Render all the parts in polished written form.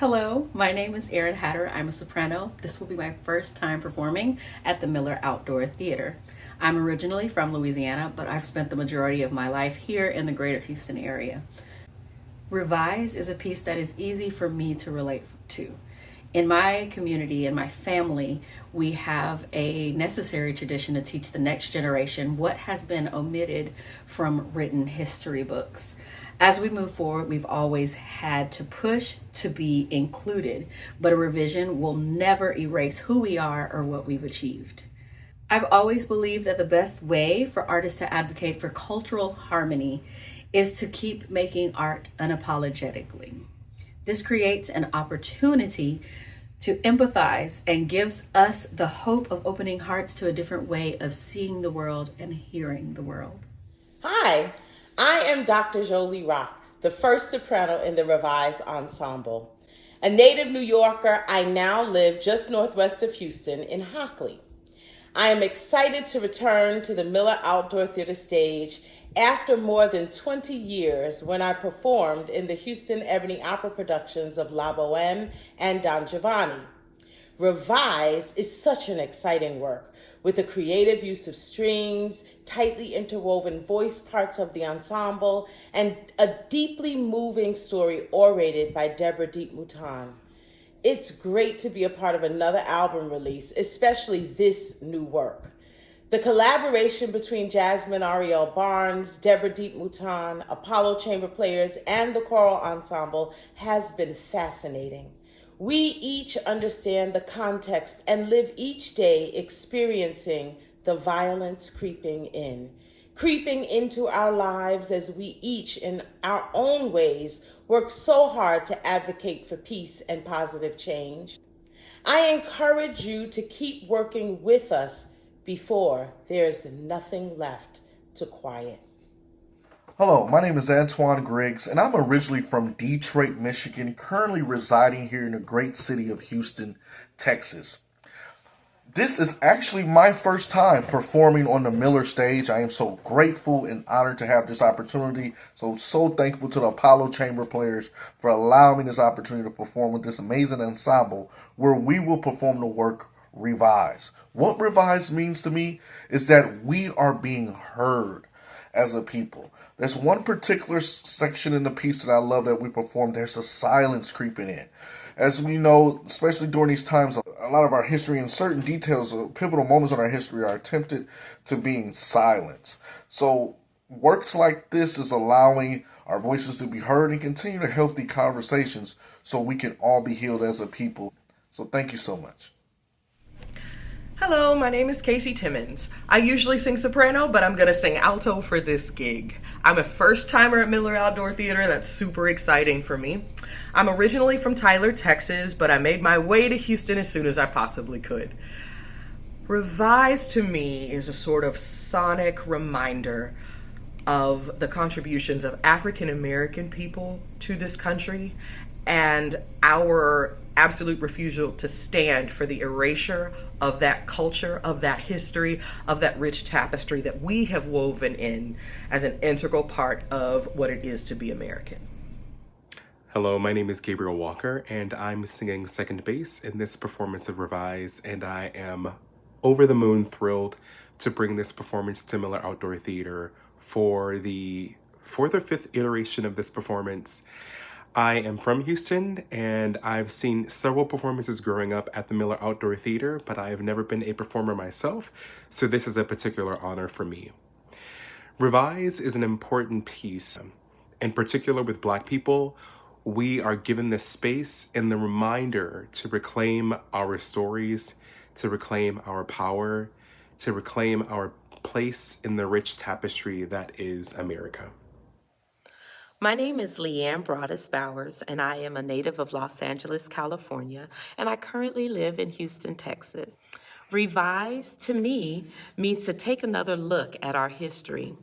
Hello, my name is Erin Hatter. I'm a soprano. This will be my first time performing at the Miller Outdoor Theater. I'm originally from Louisiana, but I've spent the majority of my life here in the greater Houston area. Revise is a piece that is easy for me to relate to. In my community, in my family, we have a necessary tradition to teach the next generation what has been omitted from written history books. As we move forward, we've always had to push to be included, but a revision will never erase who we are or what we've achieved. I've always believed that the best way for artists to advocate for cultural harmony is to keep making art unapologetically. This creates an opportunity to empathize and gives us the hope of opening hearts to a different way of seeing the world and hearing the world. Hi, I am Dr. Jolie Rock, the first soprano in the Revise Ensemble. A native New Yorker, I now live just northwest of Houston in Hockley. I am excited to return to the Miller Outdoor Theater stage after more than 20 years when I performed in the Houston Ebony Opera productions of La Boheme and Don Giovanni. Revise is such an exciting work with the creative use of strings, tightly interwoven voice parts of the ensemble, and a deeply moving story orated by Deborah Deep Mouton. It's great to be a part of another album release, especially this new work. The collaboration between Jasmine Ariel Barnes, Deborah Deep Mouton, Apollo Chamber Players, and the choral ensemble has been fascinating. We each understand the context and live each day experiencing the violence creeping into our lives as we each in our own ways work so hard to advocate for peace and positive change. I encourage you to keep working with us before there's nothing left to quiet. Hello, my name is Antoine Griggs, and I'm originally from Detroit, Michigan, currently residing here in the great city of Houston, Texas. This is actually my first time performing on the Miller stage. I am so grateful and honored to have this opportunity. So thankful to the Apollo Chamber Players for allowing me this opportunity to perform with this amazing ensemble where we will perform the work Revise. What Revise means to me is that we are being heard as a people. There's one particular section in the piece that I love that we performed. There's a silence creeping in. As we know, especially during these times, a lot of our history and certain details, pivotal moments in our history are attempted to being silenced. So works like this is allowing our voices to be heard and continue the healthy conversations so we can all be healed as a people. So thank you so much. Hello, my name is Casey Timmons. I usually sing soprano, but I'm gonna sing alto for this gig. I'm a first timer at Miller Outdoor Theater. That's super exciting for me. I'm originally from Tyler, Texas, but I made my way to Houston as soon as I possibly could. Revise to me is a sort of sonic reminder of the contributions of African American people to this country and our absolute refusal to stand for the erasure of that culture, of that history, of that rich tapestry that we have woven in as an integral part of what it is to be American. Hello, my name is Gabriel Walker, and I'm singing second bass in this performance of Revise, and I am over the moon thrilled to bring this performance to Miller Outdoor Theater for the fourth or fifth iteration of this performance. I am from Houston, and I've seen several performances growing up at the Miller Outdoor Theater, but I have never been a performer myself, so this is a particular honor for me. Revise is an important piece. In particular with Black people, we are given this space and the reminder to reclaim our stories, to reclaim our power, to reclaim our place in the rich tapestry that is America. My name is Leanne Broadus Bowers, and I am a native of Los Angeles, California, and I currently live in Houston, Texas. Revise, to me, means to take another look at our history.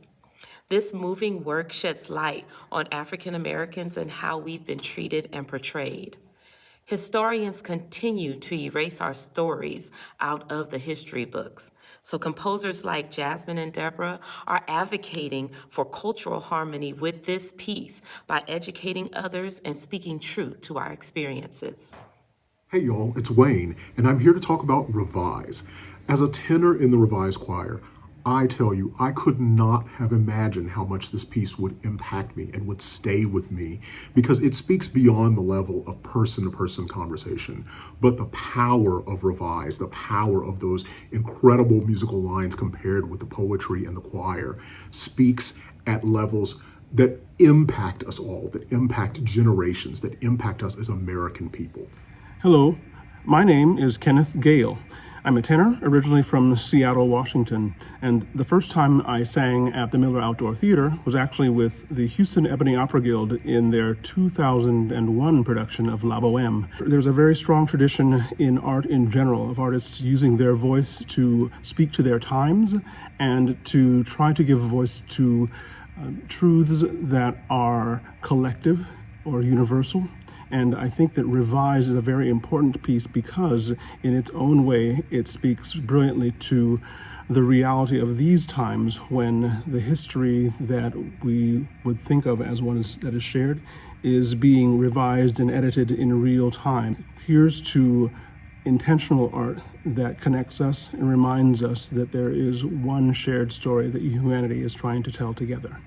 This moving work sheds light on African Americans and how we've been treated and portrayed. Historians continue to erase our stories out of the history books. So composers like Jasmine and Deborah are advocating for cultural harmony with this piece by educating others and speaking truth to our experiences. Hey y'all, it's Wayne, and I'm here to talk about Revise. As a tenor in the Revise choir, I tell you, I could not have imagined how much this piece would impact me and would stay with me, because it speaks beyond the level of person-to-person conversation. But the power of Revise, the power of those incredible musical lines compared with the poetry and the choir, speaks at levels that impact us all, that impact generations, that impact us as American people. Hello, my name is Kenneth Gale. I'm a tenor, originally from Seattle, Washington, and the first time I sang at the Miller Outdoor Theater was actually with the Houston Ebony Opera Guild in their 2001 production of La Boheme. There's a very strong tradition in art in general of artists using their voice to speak to their times and to try to give voice to truths that are collective or universal. And I think that Revise is a very important piece because in its own way, it speaks brilliantly to the reality of these times when the history that we would think of as one that is shared is being revised and edited in real time. Here's to intentional art that connects us and reminds us that there is one shared story that humanity is trying to tell together.